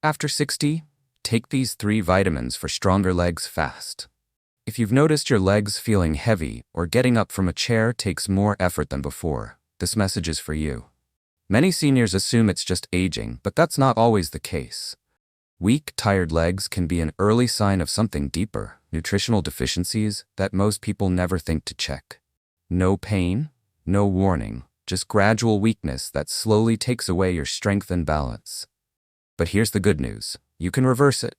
After 60, take these 3 vitamins for stronger legs fast. If you've noticed your legs feeling heavy or getting up from a chair takes more effort than before, this message is for you. Many seniors assume it's just aging, but that's not always the case. Weak, tired legs can be an early sign of something deeper, nutritional deficiencies that most people never think to check. No pain, no warning, just gradual weakness that slowly takes away your strength and balance. But here's the good news. You can reverse it,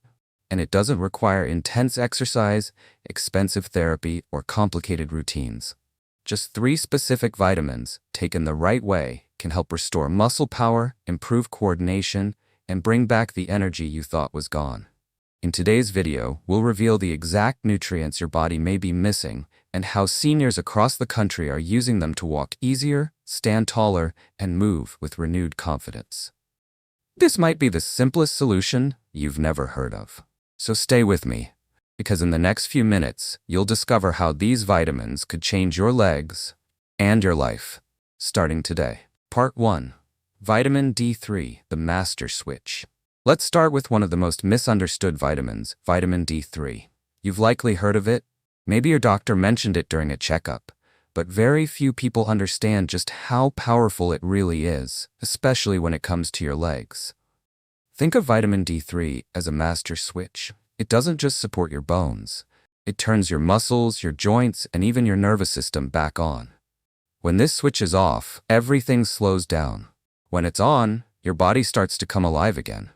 and it doesn't require intense exercise, expensive therapy, or complicated routines. Just 3 specific vitamins, taken the right way, can help restore muscle power, improve coordination, and bring back the energy you thought was gone. In today's video, we'll reveal the exact nutrients your body may be missing and how seniors across the country are using them to walk easier, stand taller, and move with renewed confidence. This might be the simplest solution you've never heard of. So stay with me, because in the next few minutes, you'll discover how these vitamins could change your legs and your life, starting today. Part 1. Vitamin D3, the master switch. Let's start with one of the most misunderstood vitamins, vitamin D3. You've likely heard of it. Maybe your doctor mentioned it during a checkup, but very few people understand just how powerful it really is, especially when it comes to your legs. Think of vitamin D3 as a master switch. It doesn't just support your bones. It turns your muscles, your joints, and even your nervous system back on. When this switch is off, everything slows down. When it's on, your body starts to come alive again.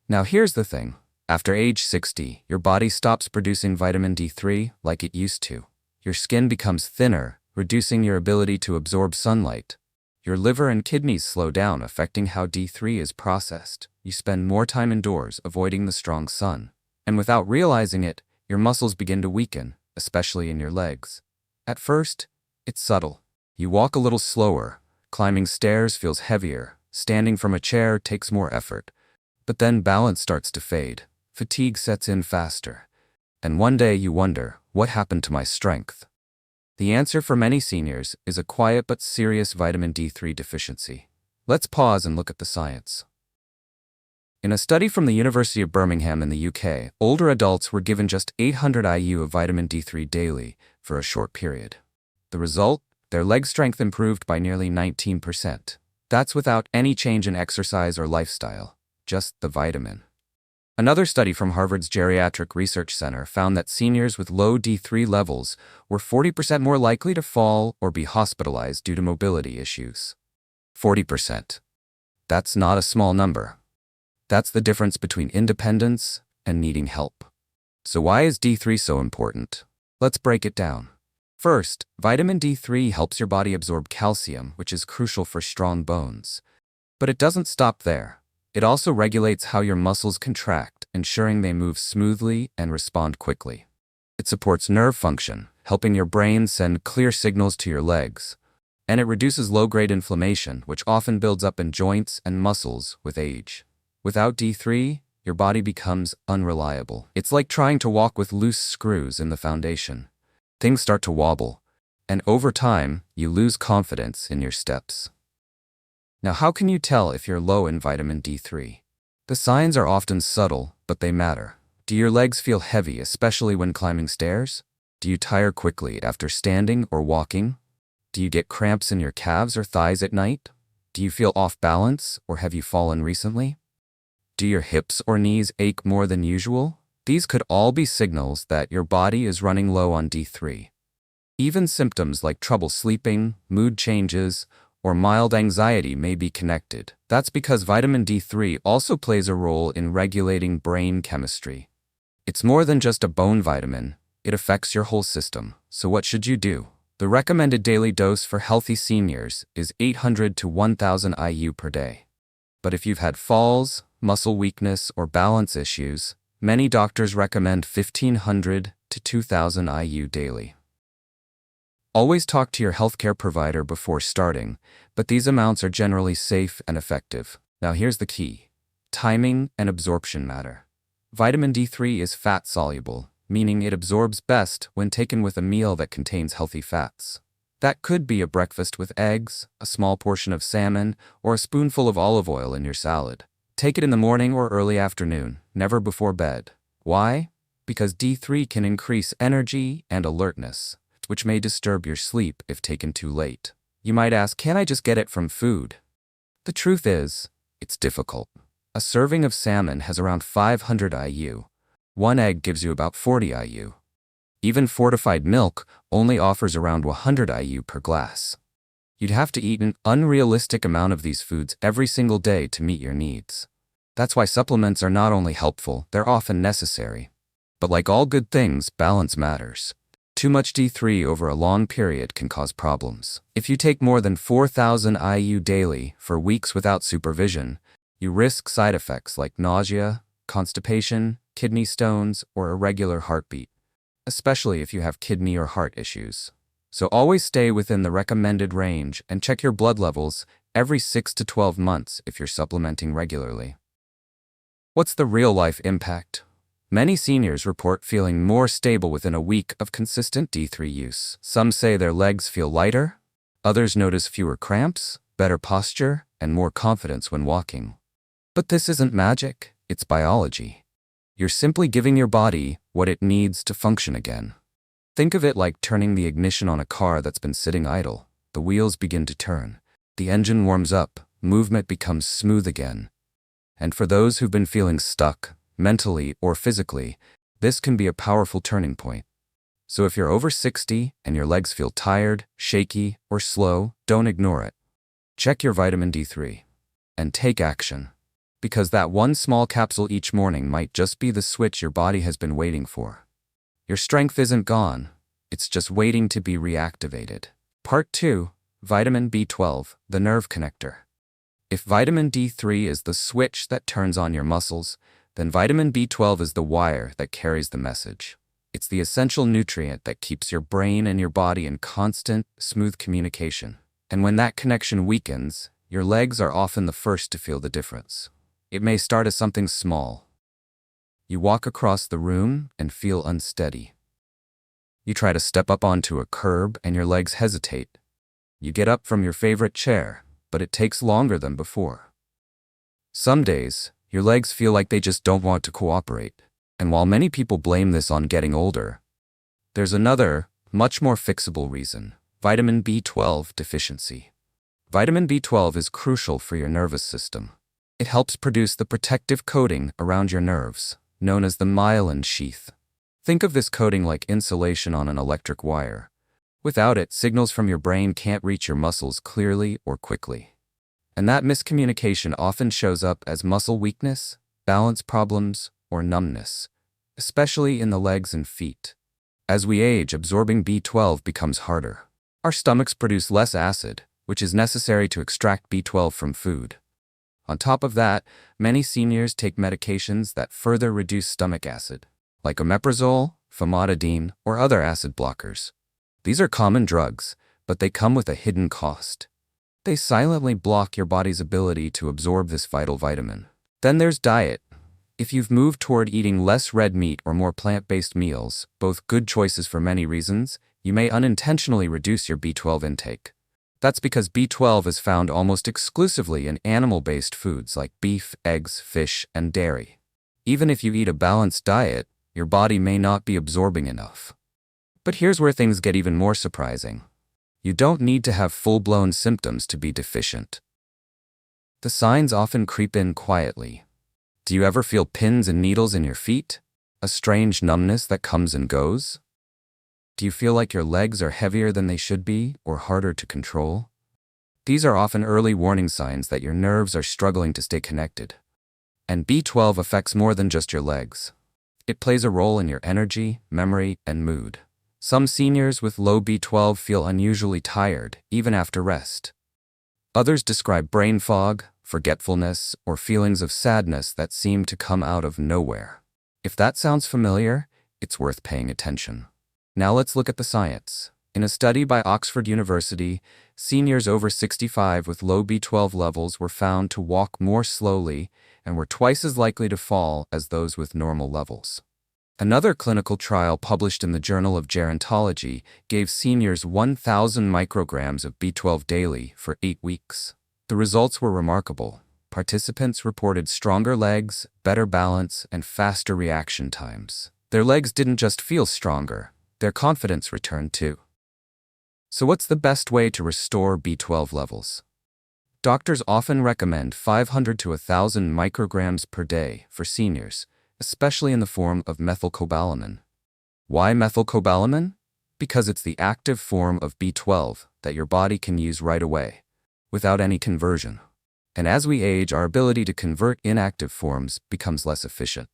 Now here's the thing. After age 60, your body stops producing vitamin D3 like it used to. Your skin becomes thinner, reducing your ability to absorb sunlight. Your liver and kidneys slow down, affecting how D3 is processed. You spend more time indoors, avoiding the strong sun. And without realizing it, your muscles begin to weaken, especially in your legs. At first, it's subtle. You walk a little slower. Climbing stairs feels heavier. Standing from a chair takes more effort. But then balance starts to fade. Fatigue sets in faster. And one day you wonder, what happened to my strength? The answer for many seniors is a quiet but serious vitamin D3 deficiency. Let's pause and look at the science. In a study from the University of Birmingham in the UK, older adults were given just 800 IU of vitamin D3 daily for a short period. The result? Their leg strength improved by nearly 19%. That's without any change in exercise or lifestyle, just the vitamin. Another study from Harvard's Geriatric Research Center found that seniors with low D3 levels were 40% more likely to fall or be hospitalized due to mobility issues. 40%. That's not a small number. That's the difference between independence and needing help. So why is D3 so important? Let's break it down. First, vitamin D3 helps your body absorb calcium, which is crucial for strong bones. But it doesn't stop there. It also regulates how your muscles contract, ensuring they move smoothly and respond quickly. It supports nerve function, helping your brain send clear signals to your legs. And it reduces low-grade inflammation, which often builds up in joints and muscles with age. Without D3, your body becomes unreliable. It's like trying to walk with loose screws in the foundation. Things start to wobble, and over time, you lose confidence in your steps. Now, how can you tell if you're low in vitamin D3? The signs are often subtle, but they matter. Do your legs feel heavy, especially when climbing stairs? Do you tire quickly after standing or walking? Do you get cramps in your calves or thighs at night? Do you feel off balance, or have you fallen recently? Do your hips or knees ache more than usual? These could all be signals that your body is running low on D3. Even symptoms like trouble sleeping, mood changes, or mild anxiety may be connected. That's because vitamin D3 also plays a role in regulating brain chemistry. It's more than just a bone vitamin, it affects your whole system. So what should you do? The recommended daily dose for healthy seniors is 800 to 1000 IU per day. But if you've had falls, muscle weakness, or balance issues, many doctors recommend 1500 to 2000 IU daily. Always talk to your healthcare provider before starting, but these amounts are generally safe and effective. Now here's the key. Timing and absorption matter. Vitamin D3 is fat-soluble, meaning it absorbs best when taken with a meal that contains healthy fats. That could be a breakfast with eggs, a small portion of salmon, or a spoonful of olive oil in your salad. Take it in the morning or early afternoon, never before bed. Why? Because D3 can increase energy and alertness, which may disturb your sleep if taken too late. You might ask, can I just get it from food? The truth is, it's difficult. A serving of salmon has around 500 IU. One egg gives you about 40 IU. Even fortified milk only offers around 100 IU per glass. You'd have to eat an unrealistic amount of these foods every single day to meet your needs. That's why supplements are not only helpful, they're often necessary. But like all good things, balance matters. Too much D3 over a long period can cause problems. If you take more than 4,000 IU daily for weeks without supervision, you risk side effects like nausea, constipation, kidney stones, or irregular heartbeat, especially if you have kidney or heart issues. So always stay within the recommended range and check your blood levels every 6 to 12 months if you're supplementing regularly. What's the real-life impact? Many seniors report feeling more stable within a week of consistent D3 use. Some say their legs feel lighter, others notice fewer cramps, better posture, and more confidence when walking. But this isn't magic, it's biology. You're simply giving your body what it needs to function again. Think of it like turning the ignition on a car that's been sitting idle. The wheels begin to turn, the engine warms up, movement becomes smooth again. And for those who've been feeling stuck, mentally or physically, this can be a powerful turning point. So if you're over 60 and your legs feel tired, shaky, or slow, don't ignore it. Check your vitamin D3 and take action. Because that one small capsule each morning might just be the switch your body has been waiting for. Your strength isn't gone, it's just waiting to be reactivated. Part 2, Vitamin B12, the nerve connector. If vitamin D3 is the switch that turns on your muscles, then vitamin B12 is the wire that carries the message. It's the essential nutrient that keeps your brain and your body in constant, smooth communication. And when that connection weakens, your legs are often the first to feel the difference. It may start as something small. You walk across the room and feel unsteady. You try to step up onto a curb and your legs hesitate. You get up from your favorite chair, but it takes longer than before. Some days, your legs feel like they just don't want to cooperate. And while many people blame this on getting older, there's another, much more fixable reason: vitamin B12 deficiency. Vitamin B12 is crucial for your nervous system. It helps produce the protective coating around your nerves, known as the myelin sheath. Think of this coating like insulation on an electric wire. Without it, signals from your brain can't reach your muscles clearly or quickly. And that miscommunication often shows up as muscle weakness, balance problems, or numbness, especially in the legs and feet. As we age, absorbing B12 becomes harder. Our stomachs produce less acid, which is necessary to extract B12 from food. On top of that, many seniors take medications that further reduce stomach acid, like omeprazole, famotidine, or other acid blockers. These are common drugs, but they come with a hidden cost. They silently block your body's ability to absorb this vital vitamin. Then there's diet. If you've moved toward eating less red meat or more plant-based meals, both good choices for many reasons, you may unintentionally reduce your B12 intake. That's because B12 is found almost exclusively in animal-based foods like beef, eggs, fish, and dairy. Even if you eat a balanced diet, your body may not be absorbing enough. But here's where things get even more surprising. You don't need to have full-blown symptoms to be deficient. The signs often creep in quietly. Do you ever feel pins and needles in your feet? A strange numbness that comes and goes? Do you feel like your legs are heavier than they should be or harder to control? These are often early warning signs that your nerves are struggling to stay connected. And B12 affects more than just your legs. It plays a role in your energy, memory, and mood. Some seniors with low B12 feel unusually tired, even after rest. Others describe brain fog, forgetfulness, or feelings of sadness that seem to come out of nowhere. If that sounds familiar, it's worth paying attention. Now let's look at the science. In a study by Oxford University, seniors over 65 with low B12 levels were found to walk more slowly and were twice as likely to fall as those with normal levels. Another clinical trial published in the Journal of Gerontology gave seniors 1,000 micrograms of B12 daily for 8 weeks. The results were remarkable. Participants reported stronger legs, better balance, and faster reaction times. Their legs didn't just feel stronger, their confidence returned too. So what's the best way to restore B12 levels? Doctors often recommend 500 to 1,000 micrograms per day for seniors, especially in the form of methylcobalamin. Why methylcobalamin? Because it's the active form of B12 that your body can use right away, without any conversion. And as we age, our ability to convert inactive forms becomes less efficient.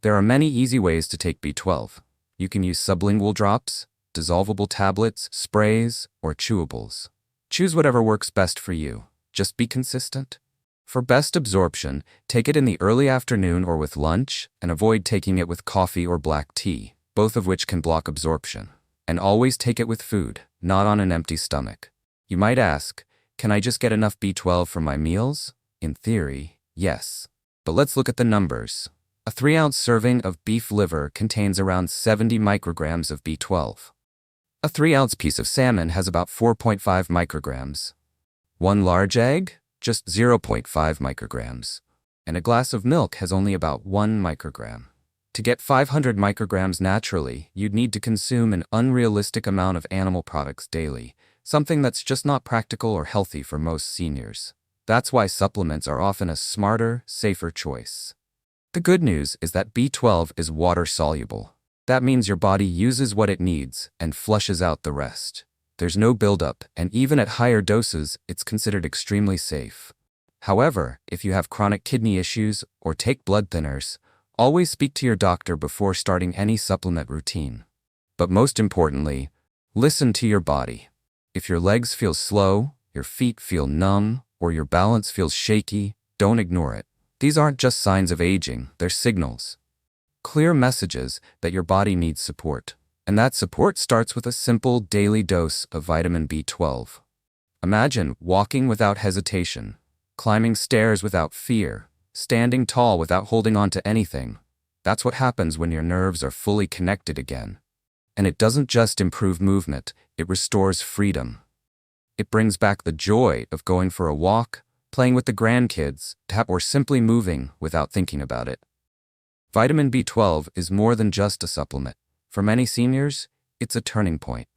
There are many easy ways to take B12. You can use sublingual drops, dissolvable tablets, sprays, or chewables. Choose whatever works best for you. Just be consistent. For best absorption, take it in the early afternoon or with lunch, and avoid taking it with coffee or black tea, both of which can block absorption. And always take it with food, not on an empty stomach. You might ask, can I just get enough B12 from my meals? In theory, yes. But let's look at the numbers. A 3-ounce serving of beef liver contains around 70 micrograms of B12. A 3-ounce piece of salmon has about 4.5 micrograms. One large egg? Just 0.5 micrograms. And a glass of milk has only about 1 microgram. To get 500 micrograms naturally, you'd need to consume an unrealistic amount of animal products daily, something that's just not practical or healthy for most seniors. That's why supplements are often a smarter, safer choice. The good news is that B12 is water-soluble. That means your body uses what it needs and flushes out the rest. There's no buildup, and even at higher doses, it's considered extremely safe. However, if you have chronic kidney issues or take blood thinners, always speak to your doctor before starting any supplement routine. But most importantly, listen to your body. If your legs feel slow, your feet feel numb, or your balance feels shaky, don't ignore it. These aren't just signs of aging, they're signals. Clear messages that your body needs support. And that support starts with a simple daily dose of vitamin B12. Imagine walking without hesitation, climbing stairs without fear, standing tall without holding on to anything. That's what happens when your nerves are fully connected again. And it doesn't just improve movement, it restores freedom. It brings back the joy of going for a walk, playing with the grandkids, or simply moving without thinking about it. Vitamin B12 is more than just a supplement. For many seniors, it's a turning point,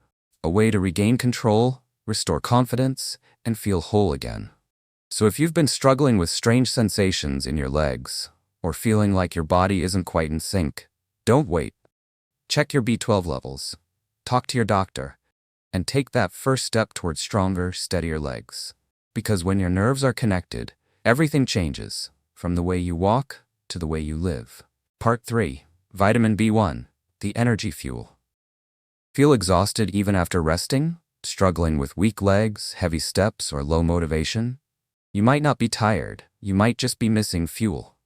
a way to regain control, restore confidence, and feel whole again. So if you've been struggling with strange sensations in your legs, or feeling like your body isn't quite in sync, don't wait. Check your B12 levels, talk to your doctor, and take that first step towards stronger, steadier legs. Because when your nerves are connected, everything changes, from the way you walk to the way you live. Part 3. Vitamin B1, the energy fuel. Feel exhausted even after resting? Struggling with weak legs, heavy steps, or low motivation? You might not be tired, you might just be missing fuel.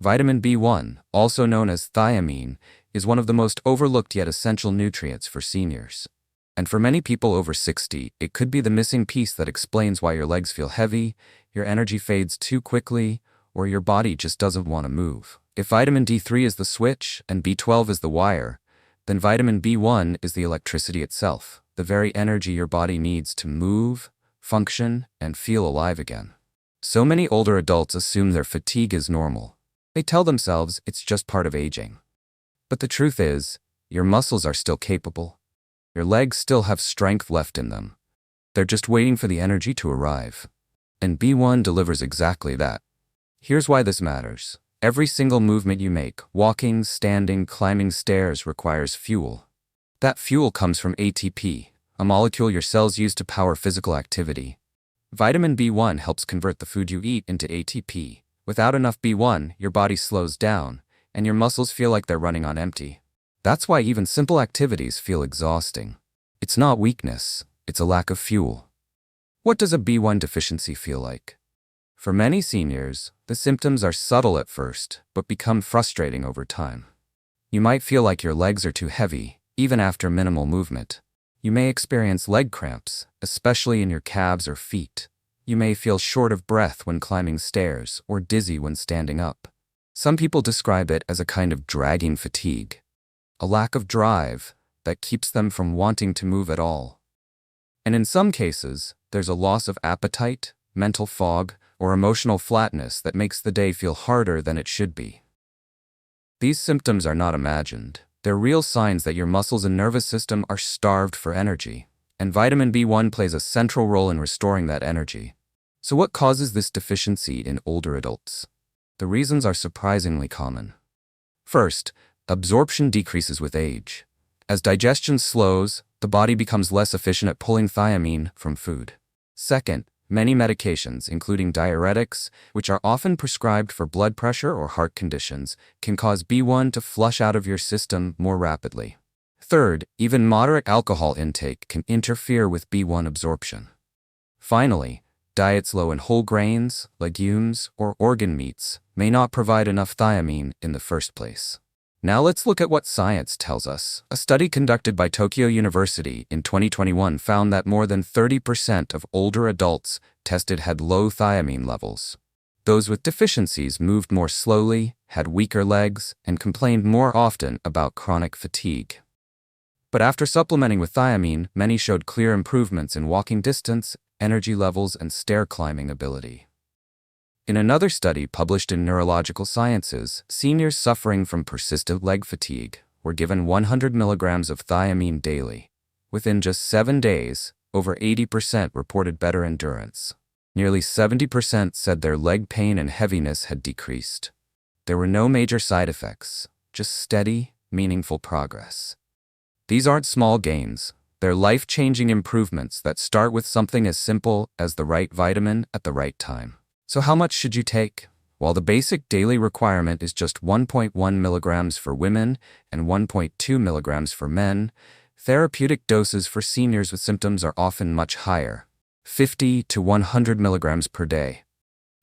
Vitamin B1, also known as thiamine, is one of the most overlooked yet essential nutrients for seniors. And for many people over 60, it could be the missing piece that explains why your legs feel heavy, your energy fades too quickly, or your body just doesn't want to move. If vitamin D3 is the switch and B12 is the wire, then vitamin B1 is the electricity itself, the very energy your body needs to move, function, and feel alive again. So many older adults assume their fatigue is normal. They tell themselves it's just part of aging. But the truth is, your muscles are still capable. Your legs still have strength left in them. They're just waiting for the energy to arrive. And B1 delivers exactly that. Here's why this matters. Every single movement you make, walking, standing, climbing stairs, requires fuel. That fuel comes from ATP, a molecule your cells use to power physical activity. Vitamin B1 helps convert the food you eat into ATP. Without enough B1, your body slows down, and your muscles feel like they're running on empty. That's why even simple activities feel exhausting. It's not weakness, it's a lack of fuel. What does a B1 deficiency feel like? For many seniors, the symptoms are subtle at first, but become frustrating over time. You might feel like your legs are too heavy, even after minimal movement. You may experience leg cramps, especially in your calves or feet. You may feel short of breath when climbing stairs or dizzy when standing up. Some people describe it as a kind of dragging fatigue, a lack of drive that keeps them from wanting to move at all. And in some cases, there's a loss of appetite, mental fog, or emotional flatness that makes the day feel harder than it should be. These symptoms are not imagined. They're real signs that your muscles and nervous system are starved for energy, and vitamin B1 plays a central role in restoring that energy. So what causes this deficiency in older adults? The reasons are surprisingly common. First, absorption decreases with age. As digestion slows, the body becomes less efficient at pulling thiamine from food. Second, many medications, including diuretics, which are often prescribed for blood pressure or heart conditions, can cause B1 to flush out of your system more rapidly. Third, even moderate alcohol intake can interfere with B1 absorption. Finally, diets low in whole grains, legumes, or organ meats may not provide enough thiamine in the first place. Now let's look at what science tells us. A study conducted by Tokyo University in 2021 found that more than 30% of older adults tested had low thiamine levels. Those with deficiencies moved more slowly, had weaker legs, and complained more often about chronic fatigue. But after supplementing with thiamine, many showed clear improvements in walking distance, energy levels, and stair climbing ability. In another study published in Neurological Sciences, seniors suffering from persistent leg fatigue were given 100 milligrams of thiamine daily. Within just 7 days, over 80% reported better endurance. Nearly 70% said their leg pain and heaviness had decreased. There were no major side effects, just steady, meaningful progress. These aren't small gains. They're life-changing improvements that start with something as simple as the right vitamin at the right time. So how much should you take? While the basic daily requirement is just 1.1 milligrams for women and 1.2 milligrams for men, therapeutic doses for seniors with symptoms are often much higher, 50 to 100 milligrams per day.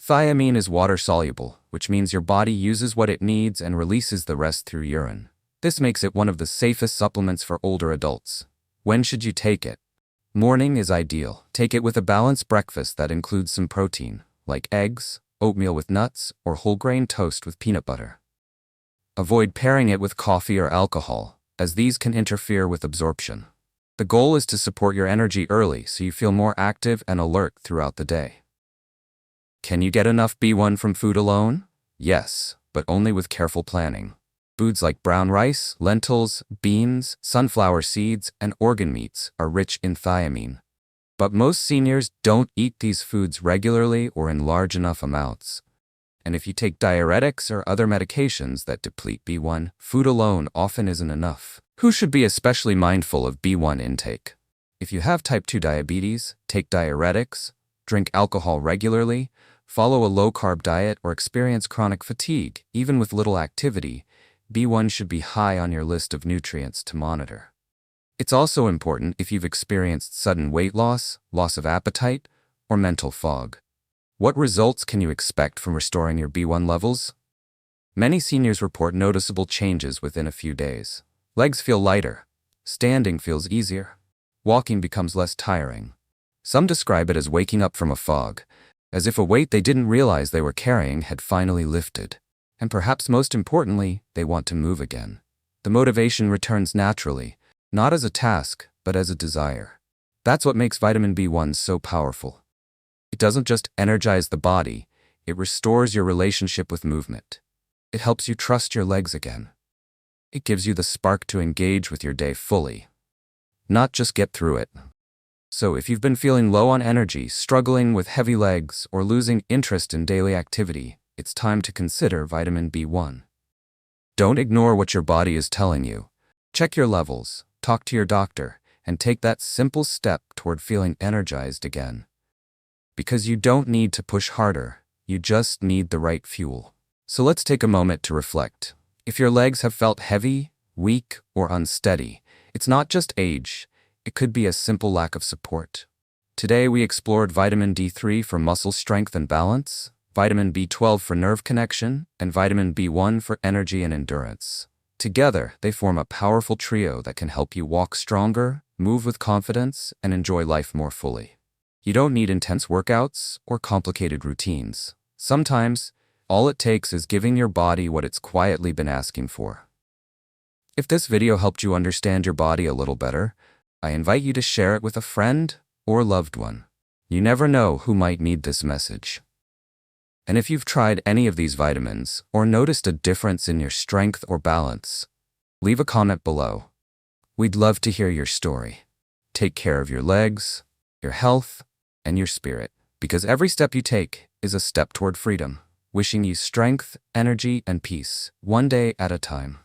Thiamine is water-soluble, which means your body uses what it needs and releases the rest through urine. This makes it one of the safest supplements for older adults. When should you take it? Morning is ideal. Take it with a balanced breakfast that includes some protein, like eggs, oatmeal with nuts, or whole grain toast with peanut butter. Avoid pairing it with coffee or alcohol, as these can interfere with absorption. The goal is to support your energy early so you feel more active and alert throughout the day. Can you get enough B1 from food alone? Yes, but only with careful planning. Foods like brown rice, lentils, beans, sunflower seeds, and organ meats are rich in thiamine. But most seniors don't eat these foods regularly or in large enough amounts. And if you take diuretics or other medications that deplete B1, food alone often isn't enough. Who should be especially mindful of B1 intake? If you have type 2 diabetes, take diuretics, drink alcohol regularly, follow a low-carb diet, or experience chronic fatigue, even with little activity, B1 should be high on your list of nutrients to monitor. It's also important if you've experienced sudden weight loss, loss of appetite, or mental fog. What results can you expect from restoring your B1 levels? Many seniors report noticeable changes within a few days. Legs feel lighter. Standing feels easier. Walking becomes less tiring. Some describe it as waking up from a fog, as if a weight they didn't realize they were carrying had finally lifted. And perhaps most importantly, they want to move again. The motivation returns naturally, not as a task, but as a desire. That's what makes vitamin B1 so powerful. It doesn't just energize the body, it restores your relationship with movement. It helps you trust your legs again. It gives you the spark to engage with your day fully, not just get through it. So if you've been feeling low on energy, struggling with heavy legs, or losing interest in daily activity, it's time to consider vitamin B1. Don't ignore what your body is telling you. Check your levels, talk to your doctor, and take that simple step toward feeling energized again. Because you don't need to push harder, you just need the right fuel. So let's take a moment to reflect. If your legs have felt heavy, weak, or unsteady, it's not just age. It could be a simple lack of support. Today we explored vitamin D3 for muscle strength and balance, vitamin B12 for nerve connection, and vitamin B1 for energy and endurance. Together, they form a powerful trio that can help you walk stronger, move with confidence, and enjoy life more fully. You don't need intense workouts or complicated routines. Sometimes, all it takes is giving your body what it's quietly been asking for. If this video helped you understand your body a little better, I invite you to share it with a friend or loved one. You never know who might need this message. And if you've tried any of these vitamins or noticed a difference in your strength or balance, leave a comment below. We'd love to hear your story. Take care of your legs, your health, and your spirit, because every step you take is a step toward freedom. Wishing you strength, energy, and peace, one day at a time.